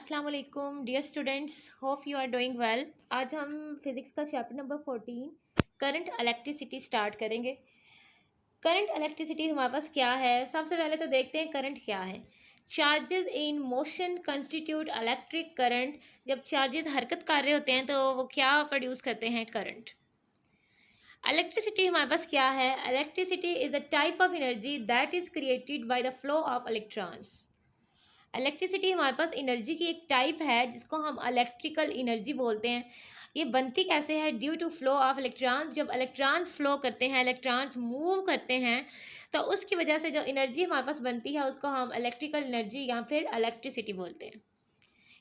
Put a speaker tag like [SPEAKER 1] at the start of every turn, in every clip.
[SPEAKER 1] अस्सलाम वालेकुम dear students, hope you are doing well. आज हम फिज़िक्स का chapter number 14 current electricity start करेंगे। करंट इलेक्ट्रिसिटी हमारे पास क्या है? सबसे पहले तो देखते हैं करंट क्या है। Charges in motion constitute electric current. जब चार्जेस हरकत कर रहे होते हैं तो वो क्या प्रोड्यूस करते हैं? करंट। इलेक्ट्रिसिटी हमारे पास क्या है? Electricity is a type of energy that is created by the flow of electrons. Electricity हमारे पास एनर्जी की एक टाइप है जिसको हम इलेक्ट्रिकल एनर्जी बोलते हैं। ये बनती कैसे है? Due to flow of electrons. जब इलेक्ट्रॉन्स फ्लो करते हैं, इलेक्ट्रॉन्स मूव करते हैं, तो उसकी वजह से जो एनर्जी हमारे पास बनती है उसको हम इलेक्ट्रिकल एनर्जी या फिर इलेक्ट्रिसिटी बोलते हैं।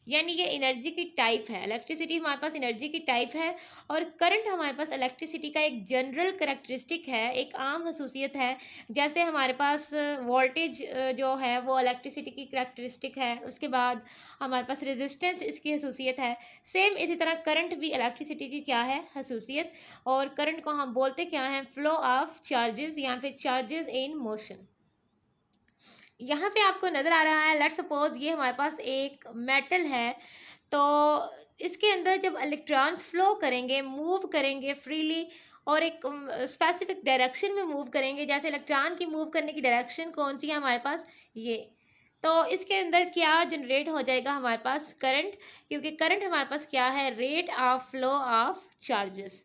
[SPEAKER 1] यानी ये एनर्जी की टाइप है। इलेक्ट्रिसिटी हमारे पास एनर्जी की टाइप है और करंट हमारे पास इलेक्ट्रिसिटी का एक जनरल करेक्टरिस्टिक है, एक आम खसूसियत है। जैसे हमारे पास वोल्टेज जो है वो इलेक्ट्रिसिटी की करेक्टरिस्टिक है, उसके बाद हमारे पास रेजिस्टेंस इसकी खसूसियत है। सेम इसी तरह करंट भी इलेक्ट्रिसिटी की क्या है? खसूसियत। और करंट को हम बोलते क्या हैं? फ्लो ऑफ चार्जेस या फिर चार्जेस इन मोशन। यहाँ पे आपको नज़र आ रहा है, लेट्स सपोज ये हमारे पास एक मेटल है। तो इसके अंदर जब इलेक्ट्रॉन्स फ्लो करेंगे, मूव करेंगे फ्रीली और एक स्पेसिफिक डायरेक्शन में मूव करेंगे। जैसे इलेक्ट्रॉन की मूव करने की डायरेक्शन कौन सी है हमारे पास? ये। तो इसके अंदर क्या जनरेट हो जाएगा हमारे पास? करंट। क्योंकि करंट हमारे पास क्या है? Rate of flow of charges.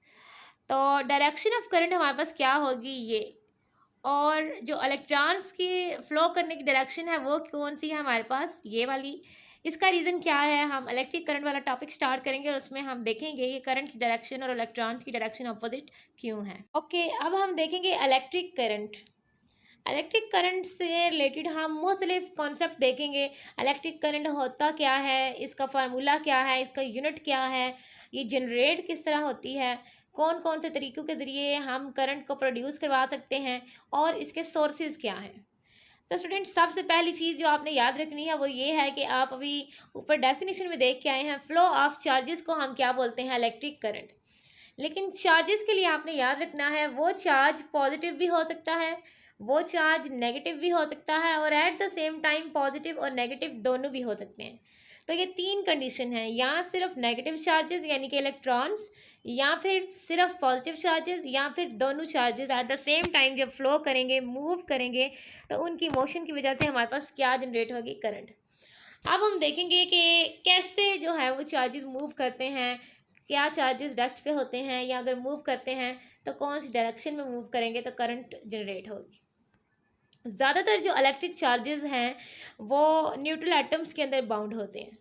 [SPEAKER 1] तो डायरेक्शन ऑफ करंट हमारे पास क्या होगी? ये। और जो इलेक्ट्रॉन्स की फ़्लो करने की डायरेक्शन है वो कौन सी है हमारे पास? ये वाली। इसका रीज़न क्या है? हम इलेक्ट्रिक करंट वाला टॉपिक स्टार्ट करेंगे और उसमें हम देखेंगे कि करंट की डायरेक्शन और इलेक्ट्रॉन्स की डायरेक्शन अपोजिट क्यों है। ओके, अब हम देखेंगे इलेक्ट्रिक करंट। इलेक्ट्रिक करंट से रिलेटेड हम मुख्तलिफ कॉन्सेप्ट देखेंगे। इलेक्ट्रिक करंट होता क्या है, इसका फार्मूला क्या है, इसका यूनिट क्या है, ये जनरेट किस तरह होती है, कौन कौन से तरीक़ों के ज़रिए हम करंट को प्रोड्यूस करवा सकते हैं और इसके सोर्सेज क्या हैं। तो स्टूडेंट, सबसे पहली चीज़ जो आपने याद रखनी है वो ये है कि आप अभी ऊपर डेफिनेशन में देख के आए हैं, फ्लो ऑफ चार्जेस को हम क्या बोलते हैं? Electric current. लेकिन चार्जेस के लिए आपने याद रखना है वो चार्ज पॉजिटिव भी हो सकता है, वो चार्ज नेगेटिव भी हो सकता है और eight the same time positive और नेगेटिव दोनों भी हो सकते हैं। तो ये तीन कंडीशन है, या सिर्फ नेगेटिव चार्जेस यानी कि इलेक्ट्रॉन्स, या फिर सिर्फ पॉजिटिव चार्जेस, या फिर दोनों charges at the same time जब फ्लो करेंगे, मूव करेंगे, तो उनकी मोशन की वजह से हमारे पास क्या जनरेट होगी? करंट। अब हम देखेंगे कि कैसे जो है वो चार्जेस मूव करते हैं। क्या चार्जेस डस्ट पे होते हैं, या अगर मूव करते हैं तो कौन सी डायरेक्शन में मूव करेंगे तो करंट जनरेट होगी। ज़्यादातर जो इलेक्ट्रिक चार्जेस हैं वो न्यूट्रल एटम्स के अंदर बाउंड होते हैं।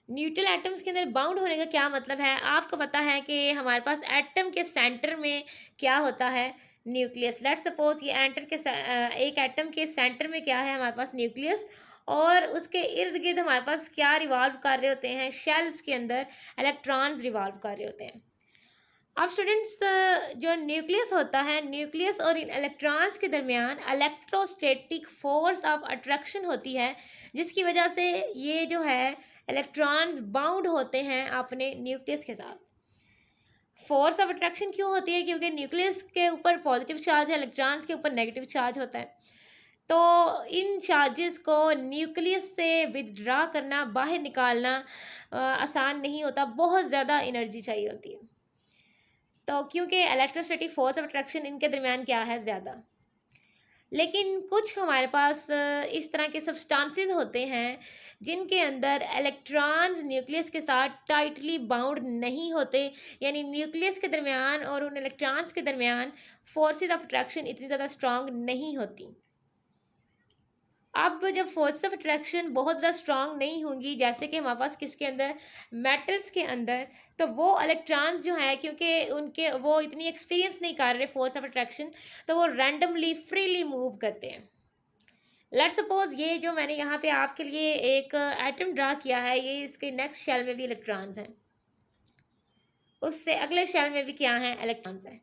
[SPEAKER 1] न्यूट्रल एटम्स के अंदर बाउंड होने का क्या मतलब है? आपको पता है कि हमारे पास एटम के सेंटर में क्या होता है? न्यूक्लियस। लेट्स सपोज ये एक एटम के सेंटर में क्या है हमारे पास? न्यूक्लियस। और उसके इर्द गिर्द हमारे पास क्या रिवॉल्व कर रहे होते हैं? शेल्स के अंदर इलेक्ट्रॉन्स रिवॉल्व कर रहे होते हैं। अब स्टूडेंट्स, जो न्यूक्लियस होता है, न्यूक्लियस और इन इलेक्ट्रॉन्स के दरमियान इलेक्ट्रोस्टैटिक फोर्स ऑफ अट्रैक्शन होती है, जिसकी वजह से ये जो है इलेक्ट्रॉन्स बाउंड होते हैं अपने न्यूक्लियस के साथ। फोर्स ऑफ अट्रैक्शन क्यों होती है? क्योंकि न्यूक्लियस के ऊपर पॉजिटिव चार्ज है, इलेक्ट्रॉन्स के ऊपर नेगेटिव चार्ज होता है। तो इन चार्जेस को न्यूक्लियस से विदड्रा करना, बाहर निकालना आसान नहीं होता, बहुत ज़्यादा एनर्जी चाहिए होती है। तो क्योंकि इलेक्ट्रोस्टैटिक फोर्स ऑफ अट्रैक्शन इनके दरमियान क्या है? ज़्यादा। लेकिन कुछ हमारे पास इस तरह के सब्सटेंसेस होते हैं जिनके अंदर इलेक्ट्रॉन्स न्यूक्लियस के साथ टाइटली बाउंड नहीं होते, यानी न्यूक्लियस के दरमियान और उन इलेक्ट्रॉन्स के दरमियान फोर्सेस ऑफ अट्रैक्शन इतनी ज़्यादा स्ट्रांग नहीं होती। अब जब फोर्स ऑफ अट्रैक्शन बहुत ज़्यादा स्ट्रांग नहीं होंगी, जैसे कि हमारे पास किसके अंदर? मेटल्स के अंदर, तो वो इलेक्ट्रॉन्स जो हैं, क्योंकि उनके वो इतनी एक्सपीरियंस नहीं कर रहे फोर्स ऑफ अट्रैक्शन, तो वो रैंडमली फ्रीली मूव करते हैं। लेट्स सपोज ये जो मैंने यहाँ पे आपके लिए एक एटम ड्रा किया है, ये इसके नेक्स्ट शेल में भी इलेक्ट्रॉन्स हैं, उससे अगले शेल में भी क्या हैं? इलेक्ट्रॉन्स हैं।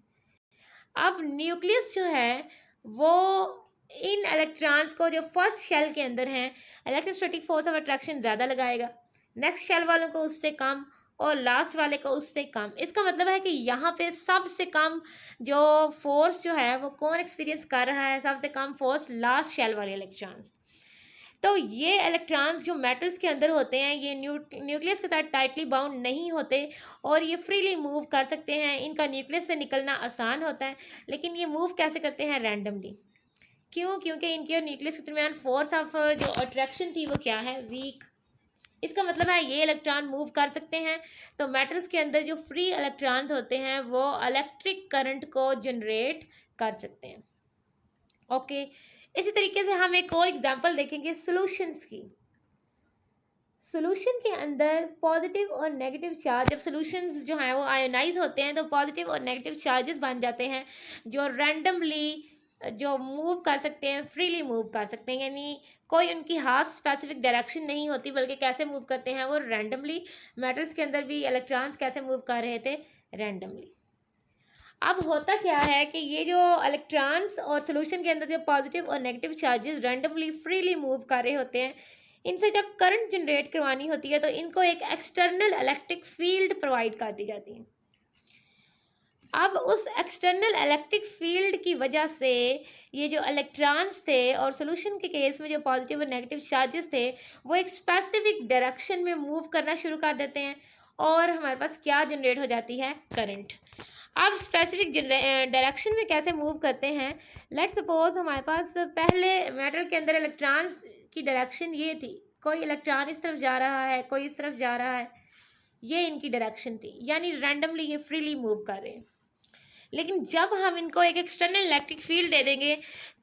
[SPEAKER 1] अब न्यूक्लियस जो है वो इन इलेक्ट्रॉन्स को जो फर्स्ट शेल के अंदर हैं, इलेक्ट्रोस्टैटिक फोर्स ऑफ अट्रैक्शन ज़्यादा लगाएगा, नेक्स्ट शेल वालों को उससे कम, और लास्ट वाले को उससे कम। इसका मतलब है कि यहाँ पे सबसे कम जो फोर्स जो है वो कौन एक्सपीरियंस कर रहा है? सबसे कम फोर्स लास्ट शेल वाले इलेक्ट्रॉन्स। तो ये इलेक्ट्रॉन्स जो मेटल्स के अंदर होते हैं ये न्यूक्लियस के साथ टाइटली बाउंड नहीं होते और ये फ्रीली मूव कर सकते हैं। इनका न्यूक्लियस से निकलना आसान होता है, लेकिन ये मूव कैसे करते हैं? रैंडमली। क्यों? क्योंकि इनके और न्यूक्लियस के दरमियान फोर्स ऑफ जो अट्रैक्शन थी वो क्या है? वीक। इसका मतलब है ये इलेक्ट्रॉन मूव कर सकते हैं। तो मेटल्स के अंदर जो फ्री इलेक्ट्रॉन्स होते हैं वो इलेक्ट्रिक करंट को जनरेट कर सकते हैं। ओके, इसी तरीके से हम एक और एग्जांपल देखेंगे सॉल्यूशंस की। सॉल्यूशन के अंदर पॉजिटिव और नेगेटिव चार्ज, जब सॉल्यूशंस जो हैं वो आयोनाइज होते हैं तो पॉजिटिव और नेगेटिव चार्जेस बन जाते हैं जो रैंडमली जो मूव कर सकते हैं, फ्रीली मूव कर सकते हैं। यानी कोई उनकी हाथ स्पेसिफिक डायरेक्शन नहीं होती, बल्कि कैसे मूव करते हैं वो रैंडमली। मेटल्स के अंदर भी इलेक्ट्रॉन्स कैसे मूव कर रहे थे? रैंडमली। अब होता क्या है कि ये जो इलेक्ट्रॉन्स और सॉल्यूशन के अंदर जो पॉजिटिव और negative charges randomly freely move कर रहे होते हैं, इनसे जब करंट जनरेट करवानी होती है तो इनको एक एक्सटर्नल इलेक्ट्रिक फील्ड प्रोवाइड कर दी जाती है। अब उस एक्सटर्नल इलेक्ट्रिक फील्ड की वजह से ये जो इलेक्ट्रॉन्स थे और सॉल्यूशन के केस में जो पॉजिटिव और नेगेटिव चार्जेस थे वो एक स्पेसिफिक डायरेक्शन में मूव करना शुरू कर देते हैं और हमारे पास क्या जनरेट हो जाती है? करंट। अब स्पेसिफिक डायरेक्शन में कैसे मूव करते हैं? लेट्स सपोज हमारे पास पहले मेटल के अंदर इलेक्ट्रॉन्स की डायरेक्शन ये थी, कोई इलेक्ट्रॉन इस तरफ जा रहा है, कोई इस तरफ जा रहा है, ये इनकी डायरेक्शन थी, यानी रैंडमली ये फ्रीली मूव कर रहे हैं। लेकिन जब हम इनको एक एक्सटर्नल इलेक्ट्रिक फील्ड दे देंगे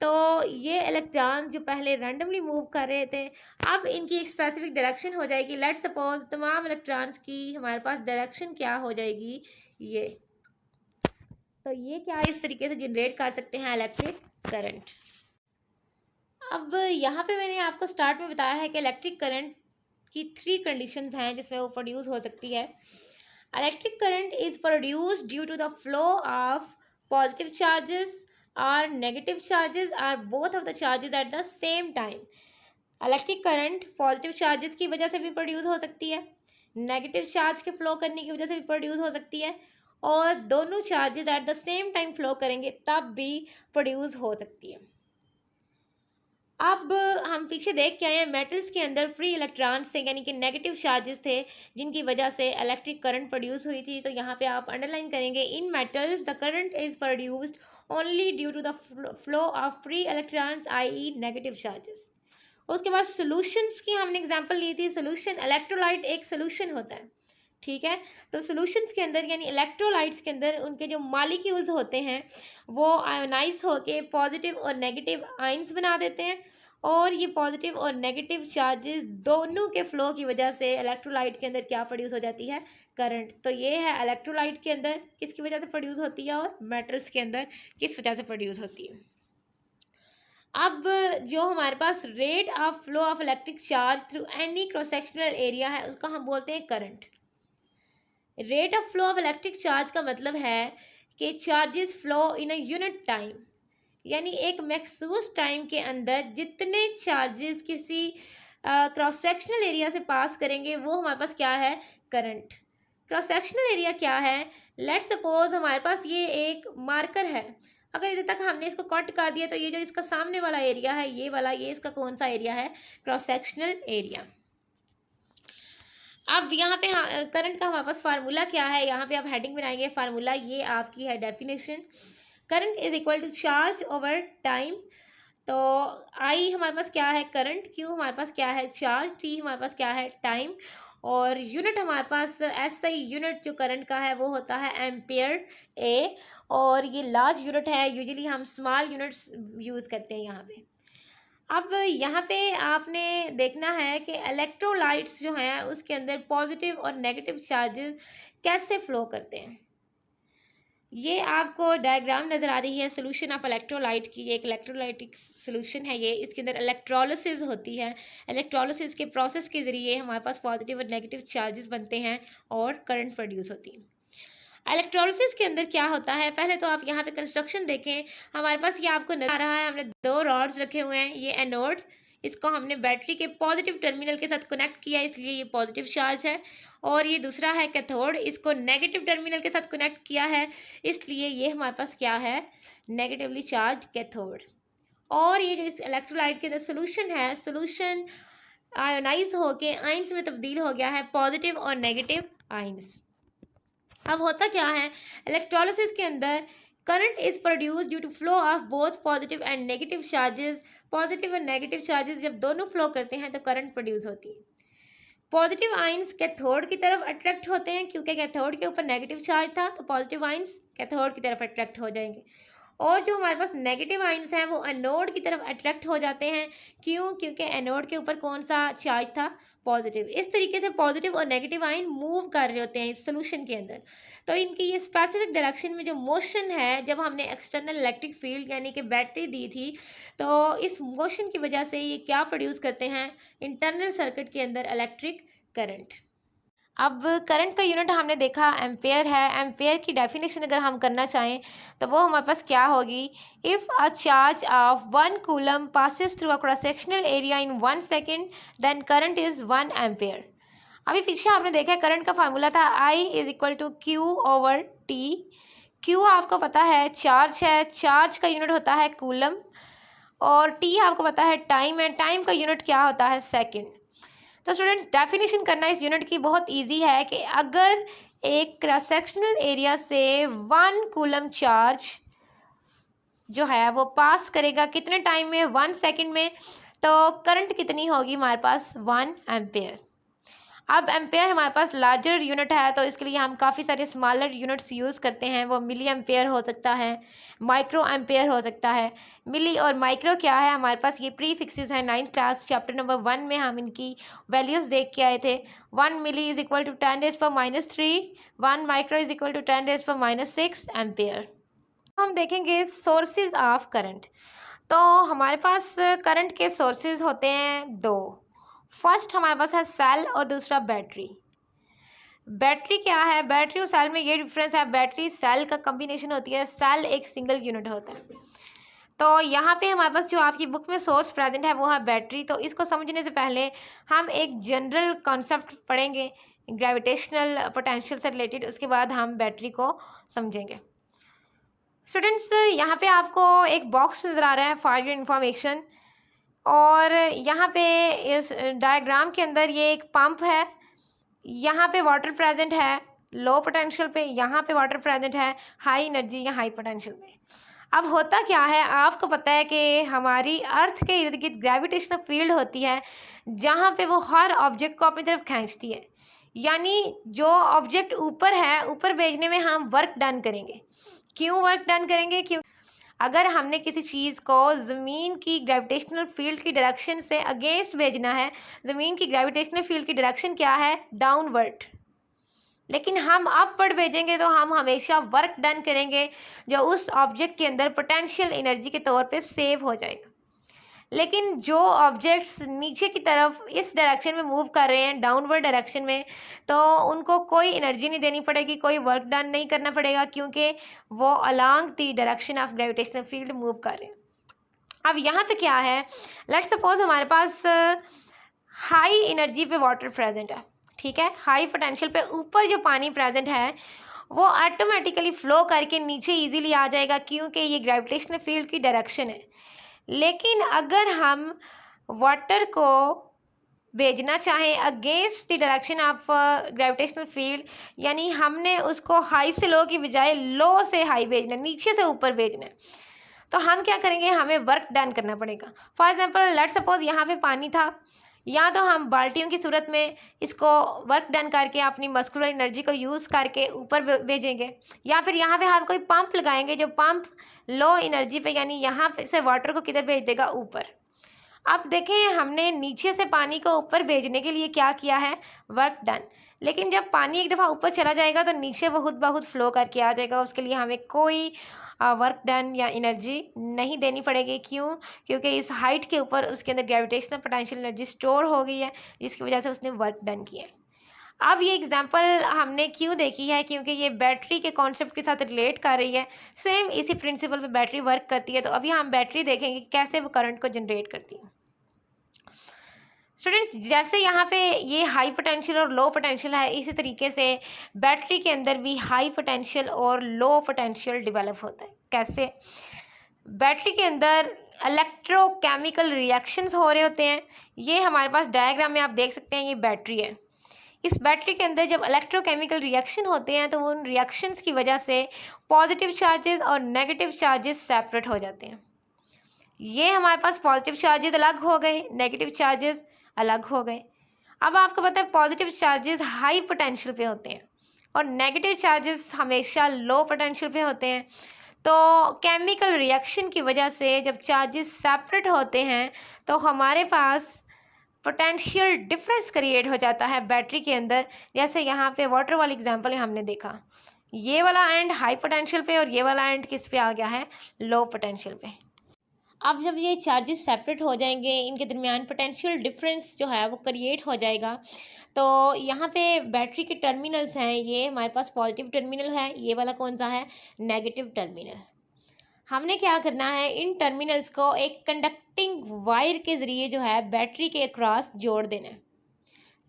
[SPEAKER 1] तो ये इलेक्ट्रॉन जो पहले रैंडमली मूव कर रहे थे अब इनकी एक स्पेसिफिक डायरेक्शन हो जाएगी। लेट्स सपोज तमाम इलेक्ट्रॉन्स की हमारे पास डायरेक्शन क्या हो जाएगी? ये। तो ये क्या इस तरीके से जनरेट कर सकते हैं इलेक्ट्रिक करंट। अब यहाँ पे मैंने आपको स्टार्ट में बताया है कि इलेक्ट्रिक करंट की 3 कंडीशंस हैं जिसमें वो प्रोड्यूस हो सकती है। Electric current is produced due to the flow of positive charges और नेगेटिव चार्जेस और both of the charges at the same time. Electric current positive charges की वजह से भी प्रोड्यूस हो सकती है, नेगेटिव चार्ज के फ्लो करने की वजह से भी प्रोड्यूस हो सकती है, और दोनों charges at the same time flow करेंगे तब भी प्रोड्यूस हो सकती है। अब हम पीछे देख के आए हैं, मेटल्स के अंदर फ्री इलेक्ट्रॉन्स थे, यानी कि नेगेटिव चार्जेस थे जिनकी वजह से इलेक्ट्रिक करंट प्रोड्यूस हुई थी। तो यहाँ पे आप अंडरलाइन करेंगे, in metals the current is produced only due to the flow of free electrons I negative charges. उसके बाद सोल्यूशंस की हमने एग्जांपल ली थी। सोल्यूशन, इलेक्ट्रोलाइट एक सोल्यूशन होता है, ठीक है। तो सॉल्यूशंस के अंदर यानी इलेक्ट्रोलाइट्स के अंदर उनके जो मॉलिक्यूल्स होते हैं वो आयोनाइज होके पॉजिटिव और नेगेटिव आयंस बना देते हैं, और ये पॉजिटिव और नेगेटिव चार्जेस दोनों के फ्लो की वजह से इलेक्ट्रोलाइट के अंदर क्या प्रोड्यूस हो जाती है? करंट। तो ये है इलेक्ट्रोलाइट के अंदर किसकी वजह से प्रोड्यूस होती है और मेटल्स के अंदर किस वजह से प्रोड्यूस होती है। अब जो हमारे पास rate of flow of electric charge through any cross sectional area है उसका हम बोलते हैं current. Rate of flow of electric charge का मतलब है कि charges flow in a unit time, यानी एक मखसूस टाइम के अंदर जितने चार्जेस किसी क्रॉस सेक्शनल एरिया से पास करेंगे वो हमारे पास क्या है? करंट। क्रॉस सेक्शनल एरिया क्या है? लेट्स सपोज हमारे पास ये एक मार्कर है, अगर इधर तक हमने इसको कट कर दिया तो ये जो इसका सामने वाला एरिया है ये वाला, ये इसका कौन सा एरिया है? Cross sectional area. अब यहाँ पे करंट का हमारे पास फार्मूला क्या है? यहाँ पे आप हेडिंग बनाएंगे फार्मूला, ये आपकी है definition. Current is equal to charge over time. तो आई हमारे पास क्या है? करंट। क्यू हमारे पास क्या है? चार्ज। टी हमारे पास क्या है? टाइम। और यूनिट हमारे पास एसआई यूनिट जो करंट का है वो होता है एम्पियर ए, और ये लार्ज यूनिट है, यूजुअली हम स्मॉल यूनिट्स यूज़ करते हैं यहाँ पे। अब यहाँ पे आपने देखना है कि इलेक्ट्रोलाइट्स जो हैं उसके अंदर पॉजिटिव और नेगेटिव चार्जेस कैसे फ्लो करते हैं। ये आपको डायग्राम नज़र आ रही है सोल्यूशन ऑफ इलेक्ट्रोलाइट की। एक इलेक्ट्रोलाइटिक सोल्यूशन है ये, इसके अंदर इलेक्ट्रोलिसिस होती है। इलेक्ट्रोलिसिस के प्रोसेस के ज़रिए हमारे पास पॉजिटिव और नेगेटिव चार्जेस बनते हैं और करंट प्रोड्यूस होती है। इलेक्ट्रोलिसिस के अंदर क्या होता है, पहले तो आप यहाँ पे कंस्ट्रक्शन देखें। हमारे पास ये आपको नजर आ रहा है, हमने 2 रॉड्स रखे हुए हैं। ये एनोड, इसको हमने बैटरी के पॉजिटिव टर्मिनल के साथ कनेक्ट किया इसलिए ये पॉजिटिव चार्ज है, और ये दूसरा है कैथोड, इसको नेगेटिव टर्मिनल के साथ कनेक्ट किया है इसलिए ये हमारे पास क्या है? Negatively charge cathode. और ये जो इस इलेक्ट्रोलाइट के अंदर सोल्यूशन है, सोल्यूशन आयोनाइज होके आइंस में तब्दील हो गया है, पॉजिटिव और नेगेटिव आइंस। अब होता क्या है, इलेक्ट्रोलिसिस के अंदर current is produce due to flow of both positive and negative charges. Positive और नेगेटिव चार्जेस जब दोनों फ्लो करते हैं तो करंट प्रोड्यूस होती है। पॉजिटिव आइंस कैथोड की तरफ अट्रैक्ट होते हैं, क्योंकि कैथोड के ऊपर नेगेटिव चार्ज था तो पॉजिटिव आइंस कैथोड की तरफ अट्रैक्ट हो जाएंगे। और जो हमारे पास नेगेटिव आइंस हैं वो एनोड की तरफ अट्रैक्ट हो जाते हैं। क्यों? क्योंकि एनोड के ऊपर कौन सा चार्ज था? पॉजिटिव। इस तरीके से पॉजिटिव और नेगेटिव आयन मूव कर रहे होते हैं इस सोल्यूशन के अंदर। तो इनकी ये स्पेसिफिक डायरेक्शन में जो मोशन है, जब हमने एक्सटर्नल इलेक्ट्रिक फील्ड यानी कि बैटरी दी थी, तो इस मोशन की वजह से ये क्या प्रोड्यूस करते हैं? इंटरनल सर्किट के अंदर इलेक्ट्रिक करंट। अब करंट का यूनिट हमने देखा एम्पेयर है। एम्पेयर की डेफिनेशन अगर हम करना चाहें तो वो हमारे पास क्या होगी? If a charge of 1 coulomb passes through a cross sectional area in 1 second then current is 1 ampere. अभी पीछे आपने देखा है करंट का फार्मूला था I is equal to Q/T। Q आपको पता है चार्ज है, चार्ज का यूनिट होता है कूलम, और T आपको पता है टाइम है, टाइम का यूनिट क्या होता है? सेकेंड। तो स्टूडेंट्स डेफिनेशन करना इस यूनिट की बहुत इजी है कि अगर एक क्रॉस सेक्शनल एरिया से 1 कूलम चार्ज जो है वो पास करेगा कितने टाइम में? 1 सेकेंड में। तो करंट कितनी होगी हमारे पास? 1 एम्पेयर। अब एम्पेयर हमारे पास लार्जर यूनिट है तो इसके लिए हम काफ़ी सारे स्मॉलर यूनिट्स यूज़ करते हैं। वो मिली एम्पेयर हो सकता है, माइक्रो एम्पेयर हो सकता है। मिली और माइक्रो क्या है हमारे पास? ये प्री फिक्सेस हैं। 9th क्लास चैप्टर नंबर 1 में हम इनकी वैल्यूज़ देख के आए थे। 1 milli is equal to 10⁻³ 1 micro is equal to 10⁻6 ampere. हम देखेंगे सोर्सेज ऑफ करंट। तो हमारे पास करंट के सोर्सेज होते हैं दो। फर्स्ट हमारे पास है सेल और दूसरा बैटरी। बैटरी क्या है? बैटरी और सेल में ये डिफरेंस है, बैटरी सेल का कॉम्बिनेशन होती है, सेल एक सिंगल यूनिट होता है। तो यहाँ पे हमारे पास जो आपकी बुक में सोर्स प्रेजेंट है वो है बैटरी। तो इसको समझने से पहले हम एक जनरल कॉन्सेप्ट पढ़ेंगे ग्रेविटेशनल पोटेंशियल से रिलेटेड, उसके बाद हम बैटरी को समझेंगे। स्टूडेंट्स यहाँ पे आपको एक बॉक्स नज़र आ रहा है फॉर योर इन्फॉर्मेशन, और यहाँ पे इस डायग्राम के अंदर ये एक पंप है। यहाँ पे वाटर प्रेजेंट है लो पोटेंशियल पे, यहाँ पे वाटर प्रेजेंट है हाई एनर्जी या हाई पोटेंशियल पे। अब होता क्या है, आपको पता है कि हमारी अर्थ के इर्द गिर्द ग्रेविटेशनल फील्ड होती है जहाँ पे वो हर ऑब्जेक्ट को अपनी तरफ खींचती है। यानी जो ऑब्जेक्ट ऊपर है, ऊपर भेजने में हम वर्क डन करेंगे। क्यों वर्क डन करेंगे? क्यों अगर हमने किसी चीज़ को ज़मीन की ग्रेविटेशनल फील्ड की डायरेक्शन से अगेंस्ट भेजना है, ज़मीन की ग्रेविटेशनल फील्ड की डायरेक्शन क्या है? डाउनवर्ड। लेकिन हम अपवर्ड भेजेंगे तो हम हमेशा वर्क डन करेंगे जो उस ऑब्जेक्ट के अंदर पोटेंशियल एनर्जी के तौर पे सेव हो जाएगा। लेकिन जो ऑब्जेक्ट्स नीचे की तरफ इस डायरेक्शन में मूव कर रहे हैं, डाउनवर्ड डायरेक्शन में, तो उनको कोई एनर्जी नहीं देनी पड़ेगी, कोई वर्क डन नहीं करना पड़ेगा, क्योंकि वो along the direction of gravitational field move कर रहे हैं। अब यहाँ पे क्या है, लेट्स सपोज हमारे पास हाई एनर्जी पे वाटर प्रेजेंट है, ठीक है, हाई पोटेंशियल पे ऊपर जो पानी प्रेजेंट है वो ऑटोमेटिकली फ्लो करके नीचे इजीली आ जाएगा, क्योंकि ये ग्रेविटेशनल फील्ड की डायरेक्शन है। लेकिन अगर हम वाटर को भेजना चाहें against the direction of gravitational field, यानी हमने उसको हाई से लो की बजाय लो से हाई भेजना है, नीचे से ऊपर भेजना है, तो हम क्या करेंगे? हमें वर्क डन करना पड़ेगा। फॉर एग्जांपल लेट्स सपोज यहाँ पे पानी था, या तो हम बाल्टियों की सूरत में इसको वर्क डन करके अपनी मस्कुलर एनर्जी को यूज़ करके ऊपर भेजेंगे, या फिर यहाँ पे हम कोई पंप लगाएंगे जो पंप लो एनर्जी पे, यानी यहाँ पे से वाटर को किधर भेज देगा? ऊपर। अब देखें हमने नीचे से पानी को ऊपर भेजने के लिए क्या किया है? Work done. लेकिन जब पानी एक दफ़ा ऊपर चला जाएगा तो नीचे बहुत बहुत फ्लो करके आ जाएगा, उसके लिए हमें कोई वर्क डन या एनर्जी नहीं देनी पड़ेगी। क्यों? क्योंकि इस हाइट के ऊपर उसके अंदर ग्रेविटेशनल पोटेंशियल एनर्जी स्टोर हो गई है, जिसकी वजह से उसने वर्क डन किया है। अब ये एग्जांपल हमने क्यों देखी है? क्योंकि ये बैटरी के कॉन्सेप्ट के साथ रिलेट कर रही है। सेम इसी प्रिंसिपल पे बैटरी वर्क करती है। तो अभी हम बैटरी देखेंगे कि कैसे वो करंट को जनरेट करती है। स्टूडेंट्स जैसे यहाँ पे ये हाई पोटेंशियल और लो पोटेंशियल है, इसी तरीके से बैटरी के अंदर भी हाई पोटेंशियल और लो पोटेंशियल डेवलप होता है। कैसे? बैटरी के अंदर इलेक्ट्रोकेमिकल रिएक्शंस हो रहे होते हैं। ये हमारे पास डायग्राम में आप देख सकते हैं, ये बैटरी है। इस बैटरी के अंदर जब इलेक्ट्रोकेमिकल रिएक्शन होते हैं तो उन रिएक्शंस की वजह से पॉजिटिव चार्जेस और नेगेटिव चार्जेस सेपरेट हो जाते हैं। ये हमारे पास पॉजिटिव चार्जेस अलग हो गए, नेगेटिव चार्जेस अलग हो गए। अब आपको पता है पॉजिटिव चार्जेस हाई पोटेंशियल पे होते हैं और नेगेटिव चार्जेस हमेशा लो पोटेंशियल पे होते हैं। तो केमिकल रिएक्शन की वजह से जब चार्जेस सेपरेट होते हैं तो हमारे पास पोटेंशियल डिफरेंस क्रिएट हो जाता है बैटरी के अंदर। जैसे यहाँ पे वाटर वाली एग्जांपल हमने देखा, ये वाला एंड हाई पोटेंशियल पे और ये वाला एंड किस पे आ गया है, लो पोटेंशियल पे। अब जब ये चार्जेस सेपरेट हो जाएंगे, इनके दरमियान पोटेंशियल डिफरेंस जो है वो क्रिएट हो जाएगा। तो यहाँ पे बैटरी के टर्मिनल्स हैं, ये हमारे पास पॉजिटिव टर्मिनल है, ये वाला कौन सा है, नेगेटिव टर्मिनल। हमने क्या करना है, इन टर्मिनल्स को एक कंडक्टिंग वायर के ज़रिए जो है बैटरी के अक्रॉस जोड़ देना है,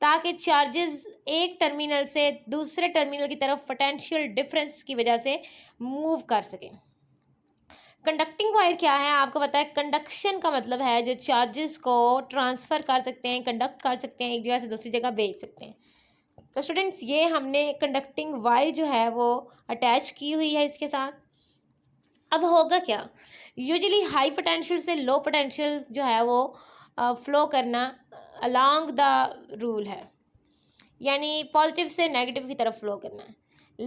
[SPEAKER 1] ताकि चार्जेस एक टर्मिनल से दूसरे टर्मिनल की तरफ पोटेंशियल डिफरेंस की वजह से मूव कर सकें। कंडक्टिंग वायर क्या है, आपको पता है कंडक्शन का मतलब है जो चार्जेस को ट्रांसफ़र कर सकते हैं, कंडक्ट कर सकते हैं, एक जगह से दूसरी जगह भेज सकते हैं। तो स्टूडेंट्स ये हमने कंडक्टिंग वायर जो है वो अटैच की हुई है इसके साथ। अब होगा क्या, यूजुअली हाई पोटेंशियल से लो पोटेंशियल जो है वो फ्लो करना अलोंग द रूल है, यानी पॉजिटिव से नेगेटिव की तरफ फ्लो करना है।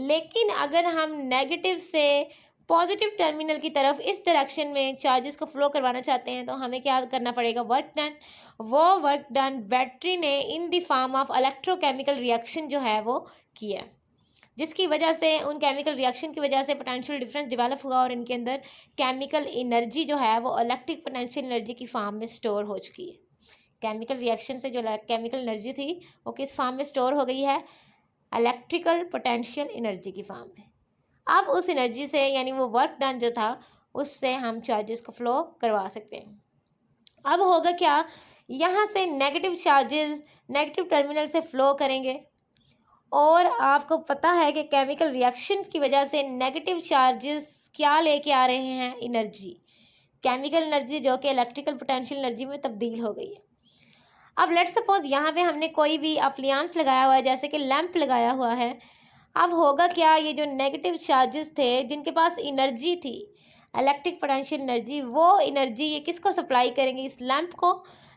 [SPEAKER 1] लेकिन अगर हम नेगेटिव से पॉजिटिव टर्मिनल की तरफ इस डायरेक्शन में चार्जेस को फ्लो करवाना चाहते हैं तो हमें क्या करना पड़ेगा, वर्क डन। वो वर्क डन बैटरी ने in the form of electrochemical reaction जो है वो किया, जिसकी वजह से उन केमिकल रिएक्शन की वजह से पोटेंशियल डिफरेंस डेवलप हुआ और इनके अंदर केमिकल एनर्जी जो है वो इलेक्ट्रिक पोटेंशियल एनर्जी की फॉर्म में स्टोर हो चुकी है। केमिकल रिएक्शन से जो केमिकल एनर्जी थी वो किस फॉर्म में स्टोर हो गई है, इलेक्ट्रिकल पोटेंशियल एनर्जी की फॉर्म में। अब उस एनर्जी से यानी वो वर्क डन जो था उससे हम चार्जेस को फ्लो करवा सकते हैं। अब होगा क्या, यहाँ से नेगेटिव चार्जेस नेगेटिव टर्मिनल से फ्लो करेंगे और आपको पता है कि केमिकल रिएक्शंस की वजह से नेगेटिव चार्जेस क्या लेके आ रहे हैं, एनर्जी, केमिकल एनर्जी जो कि इलेक्ट्रिकल पोटेंशियल एनर्जी में तब्दील हो गई है। अब लेट्स सपोज यहाँ पे हमने कोई भी अप्लायंस लगाया हुआ है, जैसे कि लैंप लगाया हुआ है। अब होगा क्या, ये जो नेगेटिव चार्जेस थे जिनके पास एनर्जी थी, इलेक्ट्रिक पोटेंशियल एनर्जी, वो एनर्जी ये किसको सप्लाई करेंगे, इस लैंप को,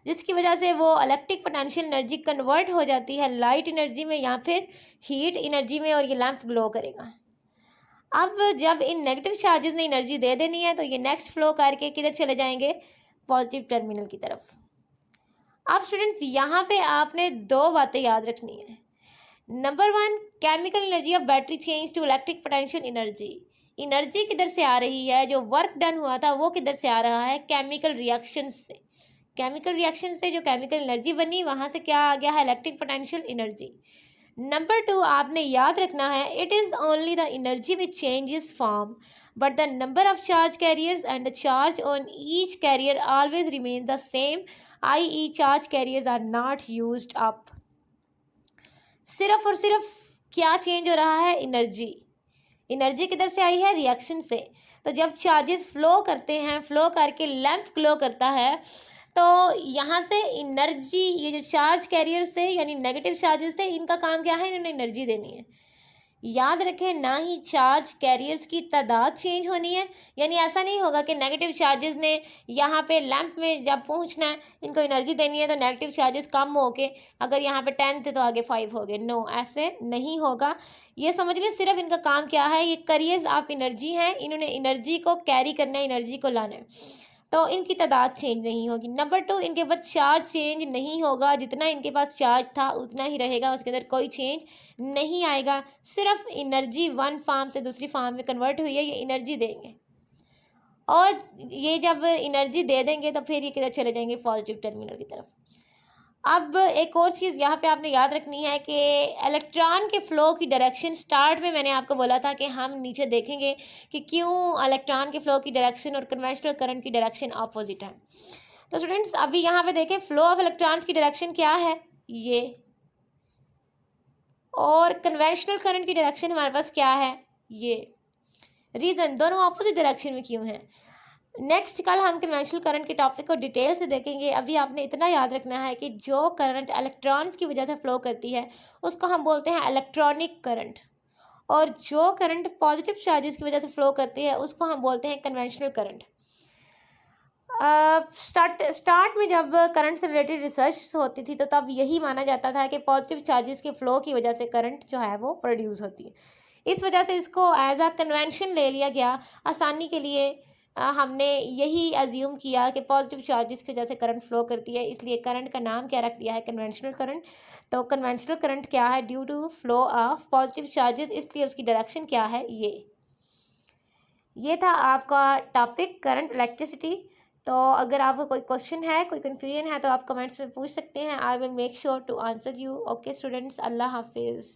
[SPEAKER 1] जिसकी वजह से वो इलेक्ट्रिक पोटेंशियल एनर्जी कन्वर्ट हो जाती है लाइट एनर्जी में या फिर हीट एनर्जी में और ये लैंप ग्लो करेगा। अब जब इन नेगेटिव चार्जेस ने एनर्जी दे देनी है तो ये नेक्स्ट फ्लो करके किधर चले जाएंगे, पॉजिटिव टर्मिनल की तरफ। अब स्टूडेंट्स यहाँ पे आपने दो बातें याद रखनी है। Number one, chemical energy of battery change to electric potential energy. Energy किधर से आ रही है, जो वर्क डन हुआ था वो किधर से आ रहा है, केमिकल रिएक्शन से। केमिकल रिएक्शन से जो केमिकल एनर्जी बनी वहाँ से क्या आ गया है, electric potential energy. Number two, आपने याद रखना है, it is only the energy which changes form but the number of charge carriers and the charge on each carrier always remain the same, i.e. Charge carriers are not used up. सिर्फ और सिर्फ क्या change हो रहा है, energy. Energy किधर से आई है, रिएक्शन से। तो जब चार्जेस फ्लो करते हैं, फ्लो करके लैंप ग्लो करता है, तो यहाँ से एनर्जी, ये जो चार्ज कैरियर्स थे यानी नेगेटिव चार्जेस थे, इनका काम क्या है, इन्होंने एनर्जी देनी है। याद रखें, ना ही चार्ज कैरियर्स की तादाद चेंज होनी है, यानी ऐसा नहीं होगा कि नेगेटिव चार्जेस ने यहाँ पे लैंप में जब पहुँचना है इनको एनर्जी देनी है तो नेगेटिव चार्जेस कम हो के अगर यहाँ पे 10 थे तो आगे 5 हो गए। नो, ऐसे नहीं होगा। ये समझ लें सिर्फ इनका काम क्या है, ये कैरियर्स ऑफ एनर्जी हैं, इन्होंने एनर्जी को कैरी करना है, एनर्जी को लाना है, तो इनकी तादाद चेंज नहीं होगी। नंबर टू, इनके पास चार्ज चेंज नहीं होगा, जितना इनके पास चार्ज था उतना ही रहेगा, उसके अंदर कोई चेंज नहीं आएगा। सिर्फ एनर्जी वन फॉर्म से दूसरी फॉर्म में कन्वर्ट हुई है, ये एनर्जी देंगे और ये जब एनर्जी दे देंगे तो फिर ये किधर चले जाएंगे, पॉजिटिव टर्मिनल की तरफ। अब एक और चीज़ यहाँ पे आपने याद रखनी है कि इलेक्ट्रॉन के फ़्लो की डायरेक्शन, स्टार्ट में मैंने आपको बोला था कि हम नीचे देखेंगे कि क्यों इलेक्ट्रॉन के फ़्लो की डायरेक्शन और कन्वेंशनल करंट की डायरेक्शन अपोजिट है। तो स्टूडेंट्स अभी यहाँ पे देखें, फ़्लो ऑफ इलेक्ट्रॉन्स की डायरेक्शन क्या है, ये, और कन्वेंशनल करंट की डायरेक्शन हमारे पास क्या है, ये। रीज़न, दोनों अपोजिट डायरेक्शन में क्यों है, नेक्स्ट कल हम कन्वेंशनल करंट के टॉपिक को डिटेल से देखेंगे। अभी आपने इतना याद रखना है कि जो करंट इलेक्ट्रॉन्स की वजह से फ़्लो करती है उसको हम बोलते हैं इलेक्ट्रॉनिक करंट, और जो करंट पॉजिटिव चार्जेस की वजह से फ़्लो करती है उसको हम बोलते हैं कन्वेंशनल करंट। स्टार्ट में जब करंट से रिलेटेड रिसर्च होती थी तो तब यही माना जाता था कि पॉजिटिव चार्जेस के फ़्लो की वजह से करंट जो है वो प्रोड्यूस होती है। इस वजह से इसको एज अ कन्वेंशन ले लिया गया आसानी के लिए। हमने यही अज्यूम किया कि पॉजिटिव चार्जेस की वजह से करंट फ्लो करती है, इसलिए करंट का नाम क्या रख दिया है, कन्वेंशनल करंट। तो कन्वेंशनल करंट क्या है, due to flow of positive charges, इसलिए उसकी डायरेक्शन क्या है, ये था आपका टॉपिक करंट इलेक्ट्रिसिटी। तो अगर आपको कोई क्वेश्चन है, कोई कन्फ्यूजन है तो आप कमेंट्स में पूछ सकते हैं। I will make sure to answer you. Okay students, अल्लाह हाफिज़।